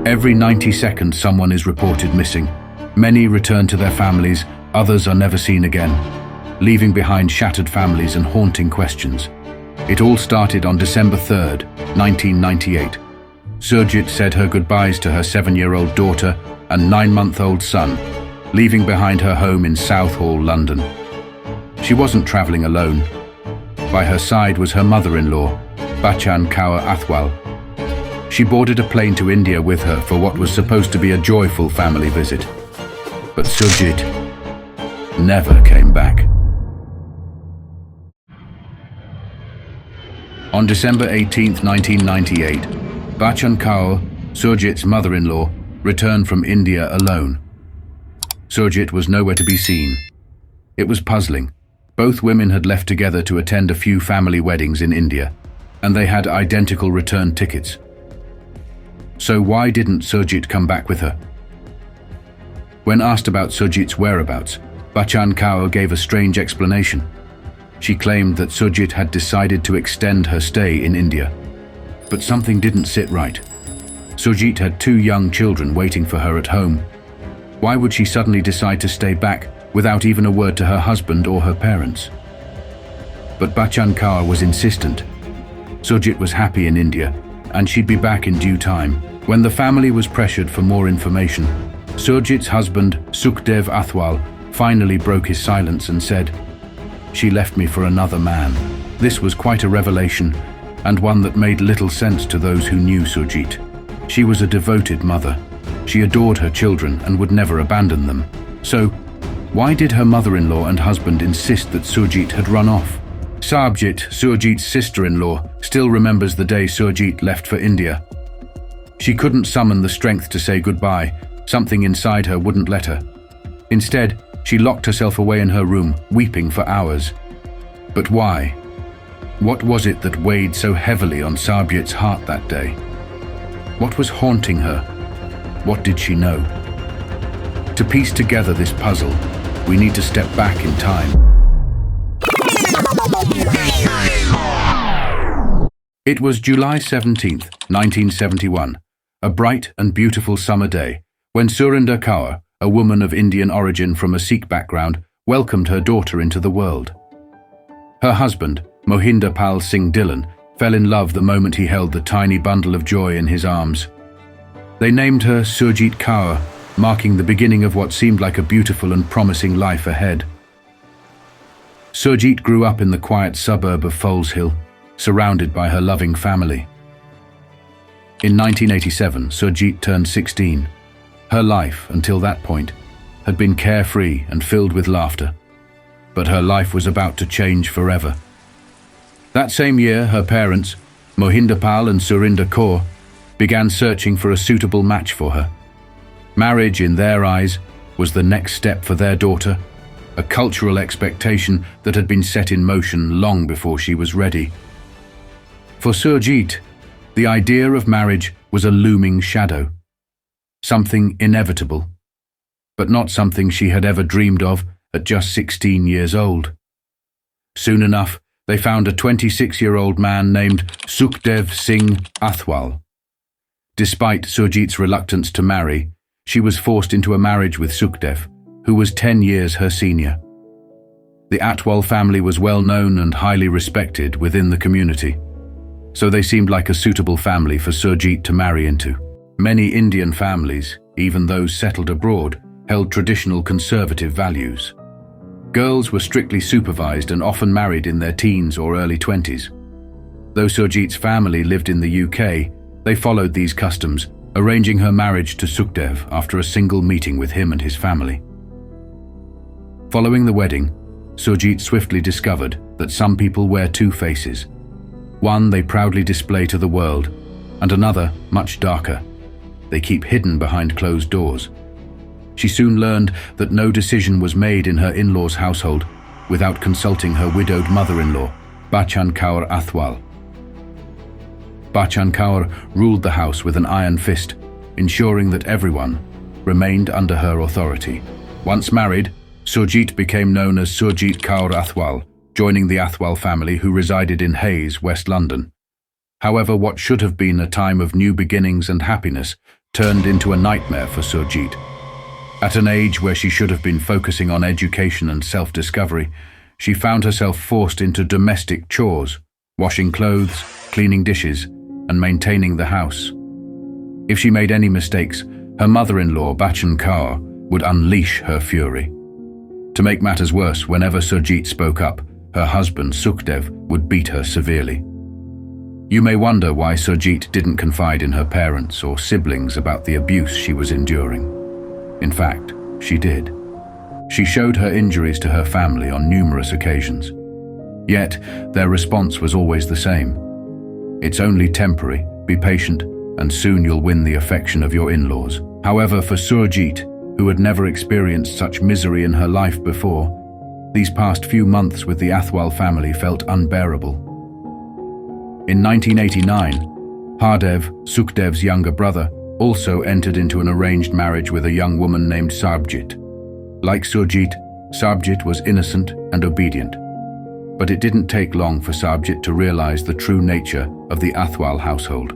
Every 90 seconds someone is reported missing. Many return to their families, others are never seen again, leaving behind shattered families and haunting questions. It all started on December 3rd, 1998. Surjit said her goodbyes to her 7-year-old daughter and 9-month-old son, leaving behind her home in Southall, London. She wasn't traveling alone. By her side was her mother-in-law, Bachchan Kaur Atwal. She boarded a plane to India with her for what was supposed to be a joyful family visit. But Surjit never came back. On December 18, 1998, Bachchan Kaur, Surjit's mother-in-law, returned from India alone. Surjit was nowhere to be seen. It was puzzling. Both women had left together to attend a few family weddings in India, and they had identical return tickets. So why didn't Surjit come back with her? When asked about Surjit's whereabouts, Bachchan Kaur gave a strange explanation. She claimed that Surjit had decided to extend her stay in India. But something didn't sit right. Surjit had 2 young children waiting for her at home. Why would she suddenly decide to stay back without even a word to her husband or her parents? But Bachchan Kaur was insistent. Surjit was happy in India, and she'd be back in due time. When the family was pressured for more information, Surjit's husband, Surjit Atwal, finally broke his silence and said, "She left me for another man." This was quite a revelation, and one that made little sense to those who knew Surjit. She was a devoted mother. She adored her children and would never abandon them. So, why did her mother-in-law and husband insist that Surjit had run off? Sarabjit, Surjit's sister-in-law, still remembers the day Surjit left for India. She couldn't summon the strength to say goodbye. Something inside her wouldn't let her. Instead, she locked herself away in her room, weeping for hours. But why? What was it that weighed so heavily on Sarabjit's heart that day? What was haunting her? What did she know? To piece together this puzzle, we need to step back in time. It was July 17th, 1971, a bright and beautiful summer day, when Surinder Kaur, a woman of Indian origin from a Sikh background, welcomed her daughter into the world. Her husband, Mohinder Pal Singh Dhillon, fell in love the moment he held the tiny bundle of joy in his arms. They named her Surjit Kaur, marking the beginning of what seemed like a beautiful and promising life ahead. Surjit grew up in the quiet suburb of Foleshill, surrounded by her loving family. In 1987, Surjit turned 16. Her life, until that point, had been carefree and filled with laughter. But her life was about to change forever. That same year, her parents, Mohinder Pal and Surinder Kaur, began searching for a suitable match for her. Marriage, in their eyes, was the next step for their daughter, a cultural expectation that had been set in motion long before she was ready. For Surjit, the idea of marriage was a looming shadow, something inevitable, but not something she had ever dreamed of at just 16 years old. Soon enough, they found a 26-year-old man named Sukhdev Singh Atwal. Despite Surjit's reluctance to marry, she was forced into a marriage with Sukhdev, who was 10 years her senior. The Atwal family was well known and highly respected within the community, so they seemed like a suitable family for Surjit to marry into. Many Indian families, even those settled abroad, held traditional conservative values. Girls were strictly supervised and often married in their teens or early 20s. Though Surjit's family lived in the UK, they followed these customs, arranging her marriage to Sukhdev after a single meeting with him and his family. Following the wedding, Surjit swiftly discovered that some people wear 2 faces. One they proudly display to the world, and another, much darker, they keep hidden behind closed doors. She soon learned that no decision was made in her in-laws' household without consulting her widowed mother-in-law, Bachchan Kaur Atwal. Bachchan Kaur ruled the house with an iron fist, ensuring that everyone remained under her authority. Once married, Surjit became known as Surjit Kaur Atwal, joining the Atwal family who resided in Hayes, West London. However, what should have been a time of new beginnings and happiness turned into a nightmare for Surjit. At an age where she should have been focusing on education and self-discovery, she found herself forced into domestic chores, washing clothes, cleaning dishes, and maintaining the house. If she made any mistakes, her mother-in-law, Bachchan Kaur, would unleash her fury. To make matters worse, whenever Surjit spoke up, her husband, Sukhdev, would beat her severely. You may wonder why Surjit didn't confide in her parents or siblings about the abuse she was enduring. In fact, she did. She showed her injuries to her family on numerous occasions. Yet, their response was always the same. It's only temporary, be patient, and soon you'll win the affection of your in-laws. However, for Surjit, who had never experienced such misery in her life before, these past few months with the Atwal family felt unbearable. In 1989, Hardev, Sukhdev's younger brother, also entered into an arranged marriage with a young woman named Surjit. Like Surjit, Surjit was innocent and obedient. But it didn't take long for Surjit to realize the true nature of the Atwal household.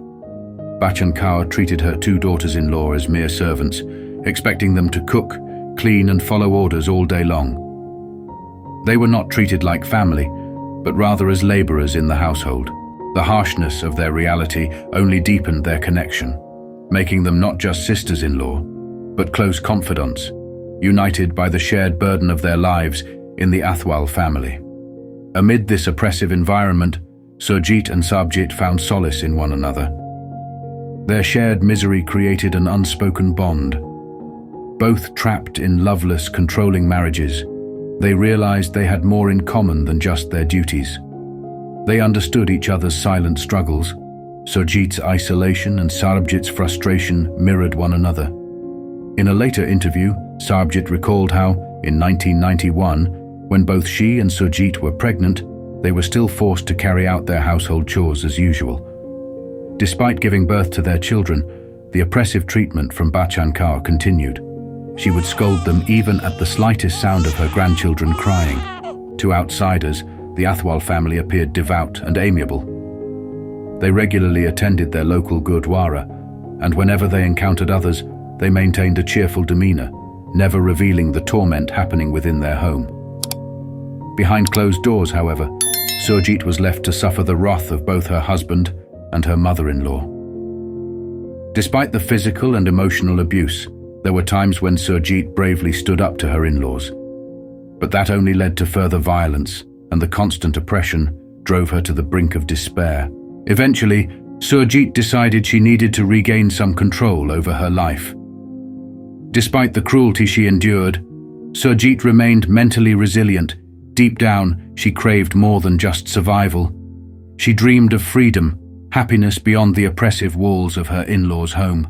Bachchan Kaur treated her two daughters-in-law as mere servants, expecting them to cook, clean and follow orders all day long. They were not treated like family, but rather as laborers in the household. The harshness of their reality only deepened their connection, making them not just sisters-in-law, but close confidants, united by the shared burden of their lives in the Atwal family. Amid this oppressive environment, Surjit and Surjit found solace in one another. Their shared misery created an unspoken bond. Both trapped in loveless, controlling marriages, they realized they had more in common than just their duties. They understood each other's silent struggles. Surjit's isolation and Surjit's frustration mirrored one another. In a later interview, Surjit recalled how, in 1991, when both she and Surjit were pregnant, they were still forced to carry out their household chores as usual. Despite giving birth to their children, the oppressive treatment from Bachchan Kaur continued. She would scold them even at the slightest sound of her grandchildren crying. To outsiders, the Atwal family appeared devout and amiable. They regularly attended their local gurdwara, and whenever they encountered others, they maintained a cheerful demeanor, never revealing the torment happening within their home. Behind closed doors, however, Surjit was left to suffer the wrath of both her husband and her mother-in-law. Despite the physical and emotional abuse, there were times when Surjit bravely stood up to her in-laws. But that only led to further violence, and the constant oppression drove her to the brink of despair. Eventually, Surjit decided she needed to regain some control over her life. Despite the cruelty she endured, Surjit remained mentally resilient. Deep down, she craved more than just survival. She dreamed of freedom, happiness beyond the oppressive walls of her in-laws' home.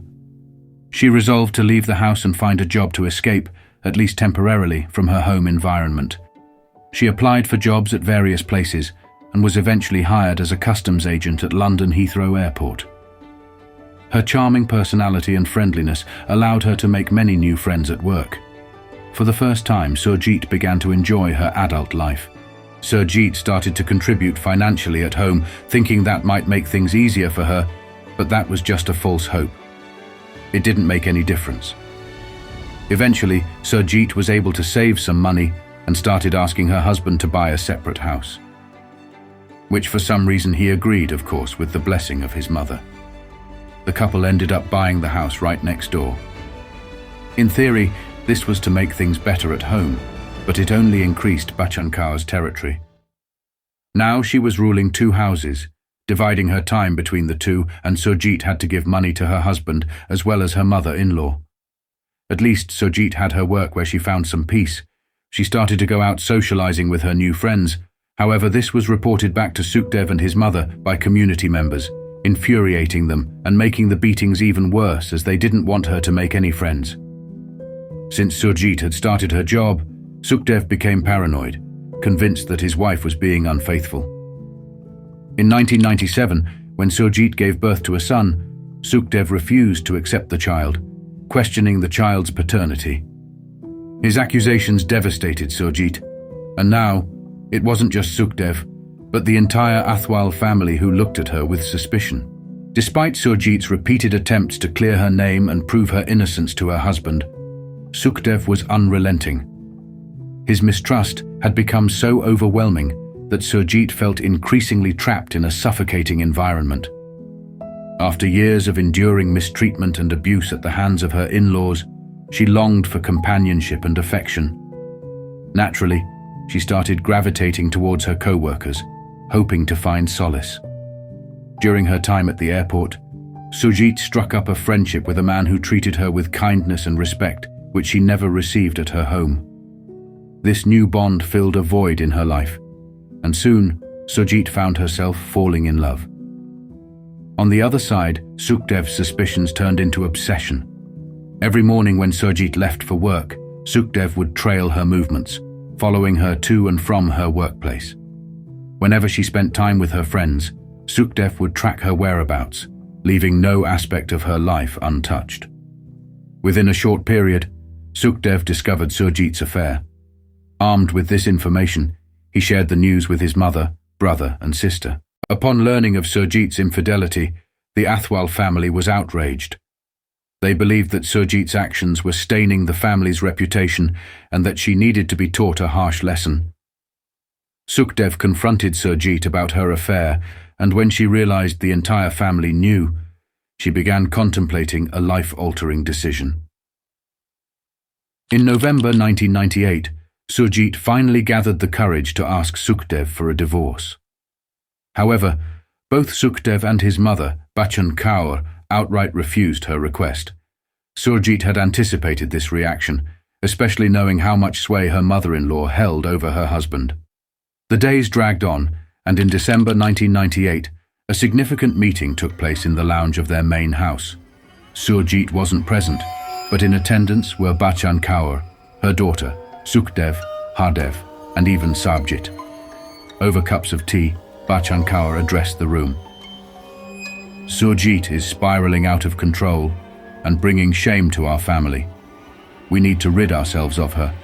She resolved to leave the house and find a job to escape, at least temporarily, from her home environment. She applied for jobs at various places and was eventually hired as a customs agent at London Heathrow Airport. Her charming personality and friendliness allowed her to make many new friends at work. For the first time, Surjit began to enjoy her adult life. Surjit started to contribute financially at home, thinking that might make things easier for her, but that was just a false hope. It didn't make any difference. Eventually, Surjit was able to save some money and started asking her husband to buy a separate house, which for some reason he agreed, of course, with the blessing of his mother. The couple ended up buying the house right next door. In theory, this was to make things better at home, but it only increased Bachchan Kaur's territory. Now she was ruling two houses, dividing her time between the two, and Surjit had to give money to her husband as well as her mother-in-law. At least Surjit had her work where she found some peace. She started to go out socializing with her new friends. However, this was reported back to Sukhdev and his mother by community members, infuriating them and making the beatings even worse as they didn't want her to make any friends. Since Surjit had started her job, Sukhdev became paranoid, convinced that his wife was being unfaithful. In 1997, when Surjit gave birth to a son, Sukhdev refused to accept the child, questioning the child's paternity. His accusations devastated Surjit, and now it wasn't just Sukhdev, but the entire Atwal family who looked at her with suspicion. Despite Surjit's repeated attempts to clear her name and prove her innocence to her husband, Sukhdev was unrelenting. His mistrust had become so overwhelming that Surjit felt increasingly trapped in a suffocating environment. After years of enduring mistreatment and abuse at the hands of her in-laws, she longed for companionship and affection. Naturally, she started gravitating towards her co-workers, hoping to find solace. During her time at the airport, Surjit struck up a friendship with a man who treated her with kindness and respect, which she never received at her home. This new bond filled a void in her life, and soon Surjit found herself falling in love. On the other side, Sukhdev's suspicions turned into obsession. Every morning when Surjit left for work, Sukhdev would trail her movements, following her to and from her workplace. Whenever she spent time with her friends, Sukhdev would track her whereabouts, leaving no aspect of her life untouched. Within a short period, Sukhdev discovered Surjit's affair. Armed with this information, he shared the news with his mother, brother, and sister. Upon learning of Surjit's infidelity, the Atwal family was outraged. They believed that Surjit's actions were staining the family's reputation and that she needed to be taught a harsh lesson. Sukhdev confronted Surjit about her affair, and when she realized the entire family knew, she began contemplating a life-altering decision. In November 1998, Surjit finally gathered the courage to ask Sukhdev for a divorce. However, both Sukhdev and his mother, Bachchan Kaur, outright refused her request. Surjit had anticipated this reaction, especially knowing how much sway her mother-in-law held over her husband. The days dragged on, and in December 1998, a significant meeting took place in the lounge of their main house. Surjit wasn't present, but in attendance were Bachchan Kaur, her daughter, Sukhdev, Hardev, and even Surjit. Over cups of tea, Bachchan Kaur addressed the room. Surjit is spiraling out of control and bringing shame to our family. We need to rid ourselves of her.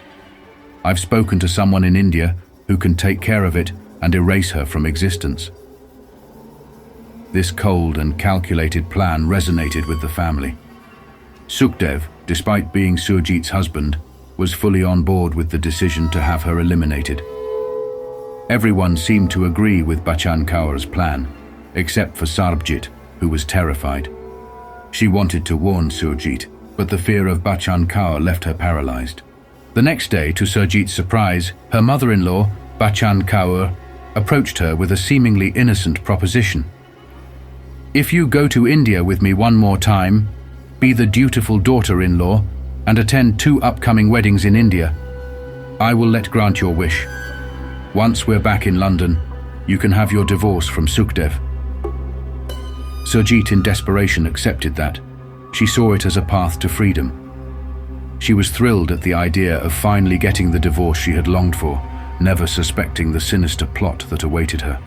I've spoken to someone in India who can take care of it and erase her from existence. This cold and calculated plan resonated with the family. Sukhdev, despite being Surjit's husband, was fully on board with the decision to have her eliminated. Everyone seemed to agree with Bachchan Kaur's plan, except for Surjit, who was terrified. She wanted to warn Surjit, but the fear of Bachchan Kaur left her paralyzed. The next day, to Surjit's surprise, her mother-in-law, Bachchan Kaur, approached her with a seemingly innocent proposition. If you go to India with me one more time, be the dutiful daughter-in-law, and attend 2 upcoming weddings in India, I will grant your wish. Once we're back in London, you can have your divorce from Sukhdev. Surjit in desperation accepted that. She saw it as a path to freedom. She was thrilled at the idea of finally getting the divorce she had longed for, never suspecting the sinister plot that awaited her.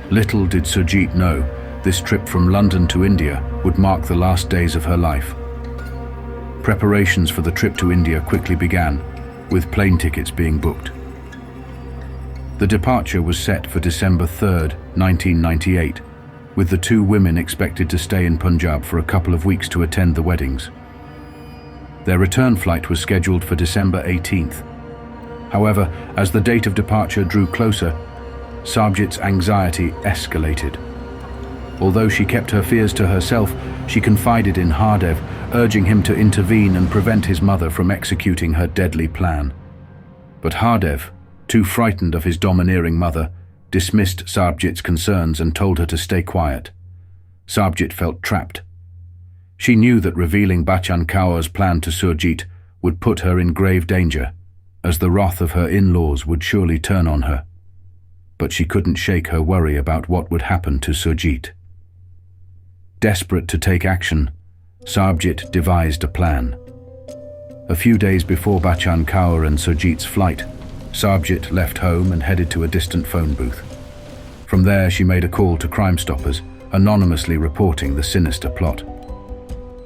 Little did Surjit know, this trip from London to India would mark the last days of her life. Preparations for the trip to India quickly began, with plane tickets being booked. The departure was set for December 3rd, 1998, with the 2 women expected to stay in Punjab for a couple of weeks to attend the weddings. Their return flight was scheduled for December 18th. However, as the date of departure drew closer, Surjit's anxiety escalated. Although she kept her fears to herself, she confided in Hardev, urging him to intervene and prevent his mother from executing her deadly plan. But Hardev, too frightened of his domineering mother, dismissed Surjit's concerns and told her to stay quiet. Surjit felt trapped. She knew that revealing Bachchan Kaur's plan to Surjit would put her in grave danger, as the wrath of her in-laws would surely turn on her. But she couldn't shake her worry about what would happen to Surjit. Desperate to take action, Surjit devised a plan. A few days before Bachchan Kaur and Surjit's flight, Surjit left home and headed to a distant phone booth. From there, she made a call to Crime Stoppers, anonymously reporting the sinister plot.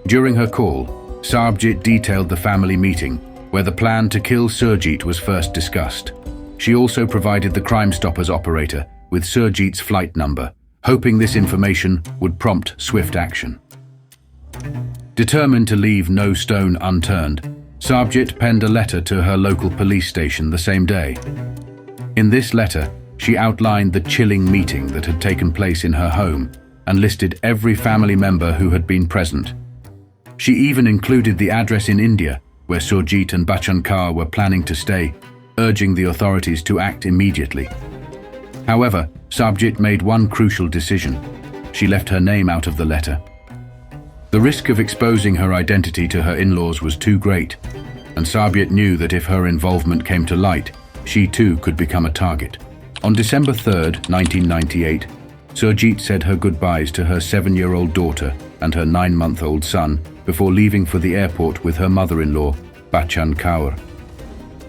During her call, Surjit detailed the family meeting, where the plan to kill Surjit was first discussed. She also provided the Crime Stoppers operator with Surjit's flight number hoping this information would prompt swift action. Determined to leave no stone unturned, Surjit penned a letter to her local police station the same day. In this letter, she outlined the chilling meeting that had taken place in her home and listed every family member who had been present. She even included the address in India where Surjit and Bachchan Kaur were planning to stay, urging the authorities to act immediately. However, Surjit made one crucial decision. She left her name out of the letter. The risk of exposing her identity to her in-laws was too great, and Surjit knew that if her involvement came to light, she too could become a target. On December 3rd, 1998, Surjit said her goodbyes to her 7-year-old daughter and her 9-month-old son before leaving for the airport with her mother-in-law, Bachchan Kaur.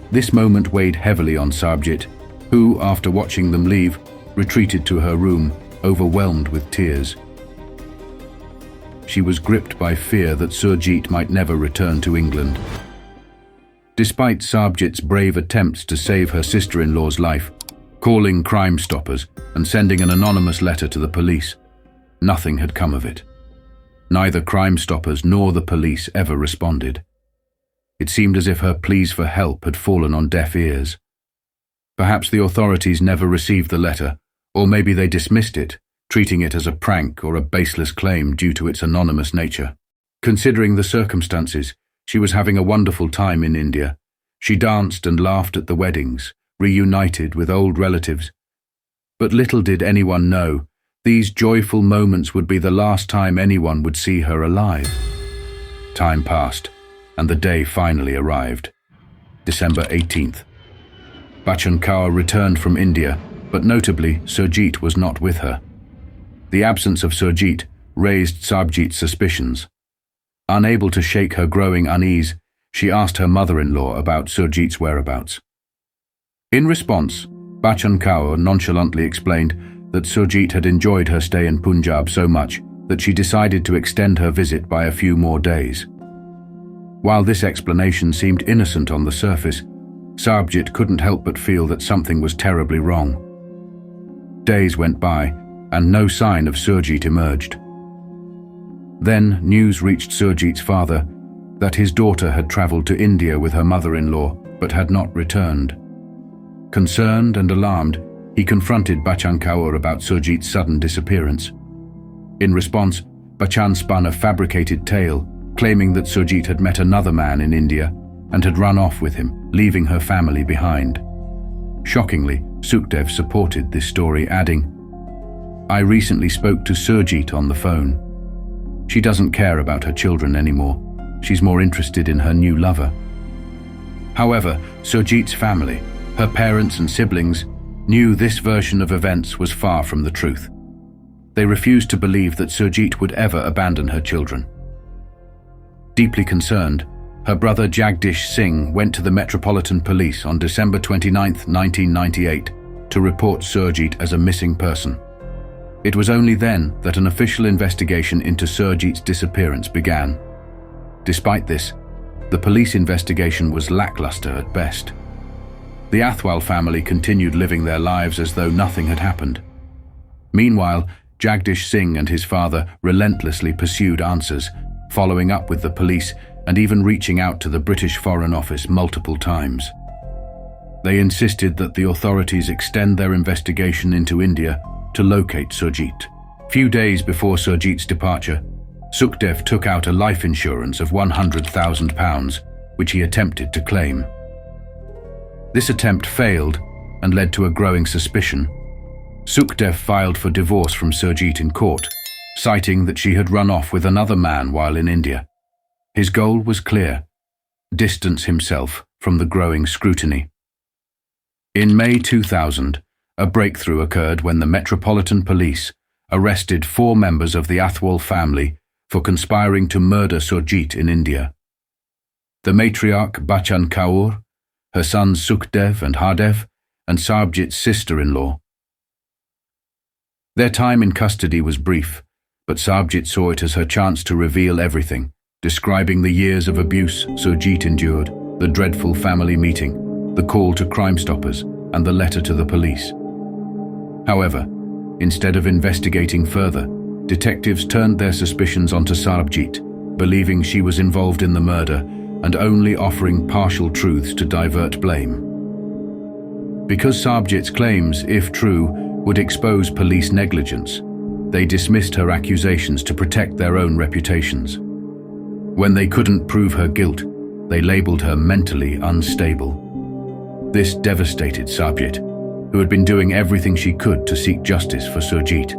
This moment weighed heavily on Surjit, who, after watching them leave, retreated to her room, overwhelmed with tears. She was gripped by fear that Surjit might never return to England. Despite Surjit's brave attempts to save her sister-in-law's life, calling Crime Stoppers and sending an anonymous letter to the police, nothing had come of it. Neither Crime Stoppers nor the police ever responded. It seemed as if her pleas for help had fallen on deaf ears. Perhaps the authorities never received the letter, or maybe they dismissed it, treating it as a prank or a baseless claim due to its anonymous nature. Considering the circumstances, she was having a wonderful time in India. She danced and laughed at the weddings, reunited with old relatives. But little did anyone know, these joyful moments would be the last time anyone would see her alive. Time passed, and the day finally arrived. December 18th. Bachchan Kaur returned from India, but notably, Surjit was not with her. The absence of Surjit raised Surjit's suspicions. Unable to shake her growing unease, she asked her mother-in-law about Surjit's whereabouts. In response, Bachchan Kaur nonchalantly explained that Surjit had enjoyed her stay in Punjab so much that she decided to extend her visit by a few more days. While this explanation seemed innocent on the surface, Surjit couldn't help but feel that something was terribly wrong. Days went by, and no sign of Surjit emerged. Then news reached Surjit's father that his daughter had travelled to India with her mother-in-law but had not returned. Concerned and alarmed, he confronted Bachchan Kaur about Surjit's sudden disappearance. In response, Bachchan spun a fabricated tale, claiming that Surjit had met another man in India and had run off with him, leaving her family behind. Shockingly, Sukhdev supported this story, adding, "I recently spoke to Surjit on the phone. She doesn't care about her children anymore. She's more interested in her new lover." However, Surjit's family, her parents and siblings, knew this version of events was far from the truth. They refused to believe that Surjit would ever abandon her children. Deeply concerned, her brother Jagdish Singh went to the Metropolitan Police on December 29, 1998, to report Surjit as a missing person. It was only then that an official investigation into Surjit's disappearance began. Despite this, the police investigation was lackluster at best. The Atwal family continued living their lives as though nothing had happened. Meanwhile, Jagdish Singh and his father relentlessly pursued answers, following up with the police and even reaching out to the British Foreign Office multiple times. They insisted that the authorities extend their investigation into India to locate Surjit. Few days before Surjit's departure, Sukhdev took out a life insurance of £100,000, which he attempted to claim. This attempt failed and led to a growing suspicion. Sukhdev filed for divorce from Surjit in court, citing that she had run off with another man while in India. His goal was clear: distance himself from the growing scrutiny. In May 2000, a breakthrough occurred when the Metropolitan Police arrested 4 members of the Atwal family for conspiring to murder Surjit in India. The matriarch Bachchan Kaur, her sons Sukhdev and Hardev, and Surjit's sister-in-law. Their time in custody was brief, but Surjit saw it as her chance to reveal everything, describing the years of abuse Surjit endured, the dreadful family meeting, the call to Crime Stoppers, and the letter to the police. However, Instead of investigating further, detectives turned their suspicions onto Surjit, believing she was involved in the murder and only offering partial truths to divert blame. Because Surjit's claims, if true, would expose police negligence, they dismissed her accusations to protect their own reputations. When they couldn't prove her guilt, they labeled her mentally unstable. This devastated Surjit, who had been doing everything she could to seek justice for Surjit.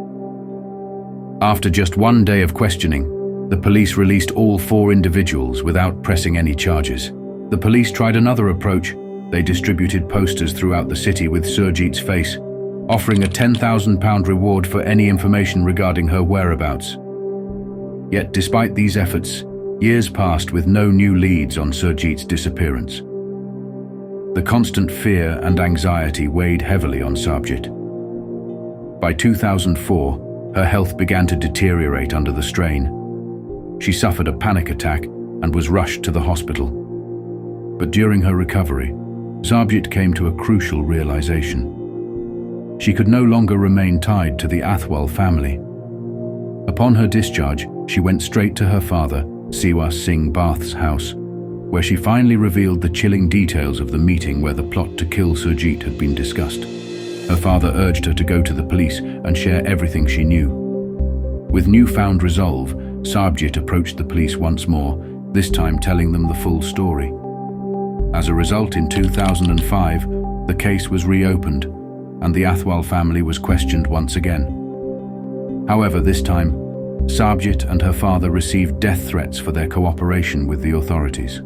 After just one day of questioning, the police released all 4 individuals without pressing any charges. The police tried another approach. They distributed posters throughout the city with Surjit's face, offering a £10,000 reward for any information regarding her whereabouts. Yet despite these efforts, years passed with no new leads on Surjit's disappearance. The constant fear and anxiety weighed heavily on Surjit. By 2004, her health began to deteriorate under the strain. She suffered a panic attack and was rushed to the hospital. But during her recovery, Surjit came to a crucial realization. She could no longer remain tied to the Atwal family. Upon her discharge, she went straight to her father, Siwa Singh Bath's house, where she finally revealed the chilling details of the meeting where the plot to kill Surjit had been discussed. Her father urged her to go to the police and share everything she knew. With newfound resolve, Surjit approached the police once more, this time telling them the full story. As a result, in 2005, the case was reopened, and the Atwal family was questioned once again. However, this time, Surjit and her father received death threats for their cooperation with the authorities.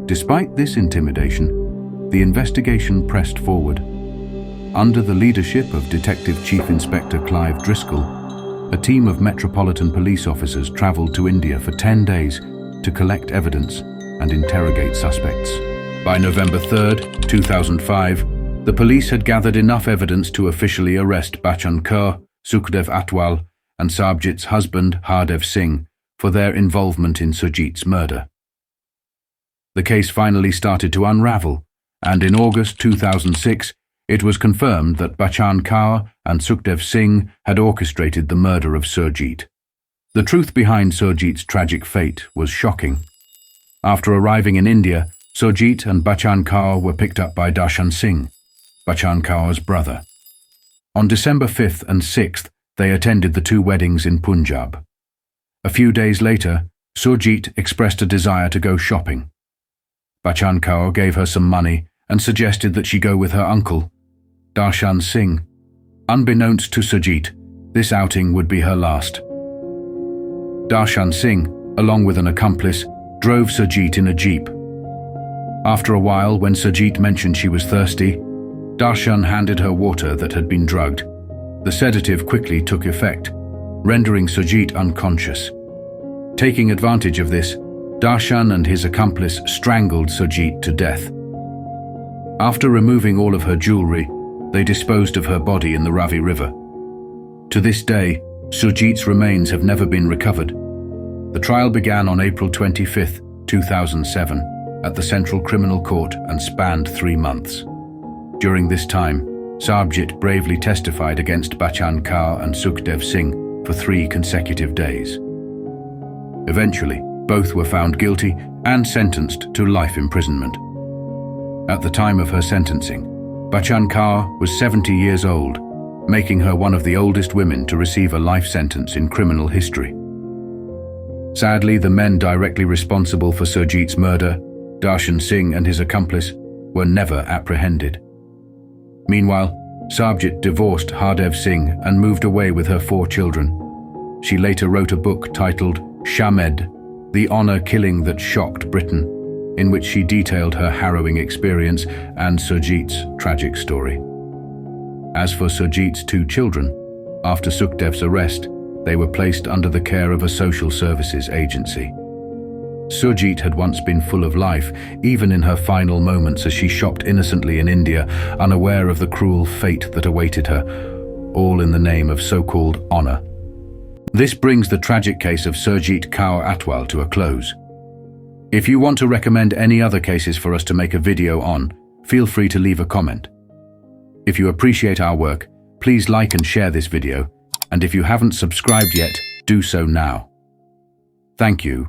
Despite this intimidation, the investigation pressed forward. Under the leadership of Detective Chief Inspector Clive Driscoll, a team of Metropolitan Police officers traveled to India for 10 days to collect evidence and interrogate suspects. By November 3, 2005, the police had gathered enough evidence to officially arrest Bachchan Kaur, Surjit Atwal, and Surjit's husband, Hardev Singh, for their involvement in Surjit's murder. The case finally started to unravel, and in August 2006, it was confirmed that Bachchan Kaur and Surjit Singh had orchestrated the murder of Surjit. The truth behind Surjit's tragic fate was shocking. After arriving in India, Surjit and Bachchan Kaur were picked up by Darshan Singh, Bachchan Kaur's brother. On December 5th and 6th, they attended the 2 weddings in Punjab. A few days later, Surjit expressed a desire to go shopping. Bachchan Kaur gave her some money and suggested that she go with her uncle, Darshan Singh. Unbeknownst to Surjit, this outing would be her last. Darshan Singh, along with an accomplice, drove Surjit in a jeep. After a while, when Surjit mentioned she was thirsty, Darshan handed her water that had been drugged. The sedative quickly took effect, rendering Surjit unconscious. Taking advantage of this, Darshan and his accomplice strangled Surjit to death. After removing all of her jewelry, they disposed of her body in the Ravi River. To this day, Surjit's remains have never been recovered. The trial began on April 25, 2007, at the Central Criminal Court and spanned 3 months. During this time, Surjit bravely testified against Bachchan Kaur and Surjit Singh for 3 consecutive days. Eventually, both were found guilty and sentenced to life imprisonment. At the time of her sentencing, Bachchan Kaur was 70 years old, making her one of the oldest women to receive a life sentence in criminal history. Sadly, the men directly responsible for Surjit's murder, Darshan Singh and his accomplice, were never apprehended. Meanwhile, Surjit divorced Hardev Singh and moved away with her 4 children. She later wrote a book titled Shamed, The Honor Killing That Shocked Britain, in which she detailed her harrowing experience and Surjit's tragic story. As for Surjit's 2 children, after Surjit's arrest, they were placed under the care of a social services agency. Surjit had once been full of life, even in her final moments as she shopped innocently in India, unaware of the cruel fate that awaited her, all in the name of so-called honor. This brings the tragic case of Surjit Kaur Atwal to a close. If you want to recommend any other cases for us to make a video on, feel free to leave a comment. If you appreciate our work, Please like and share this video, and if you haven't subscribed yet, do so now. Thank you.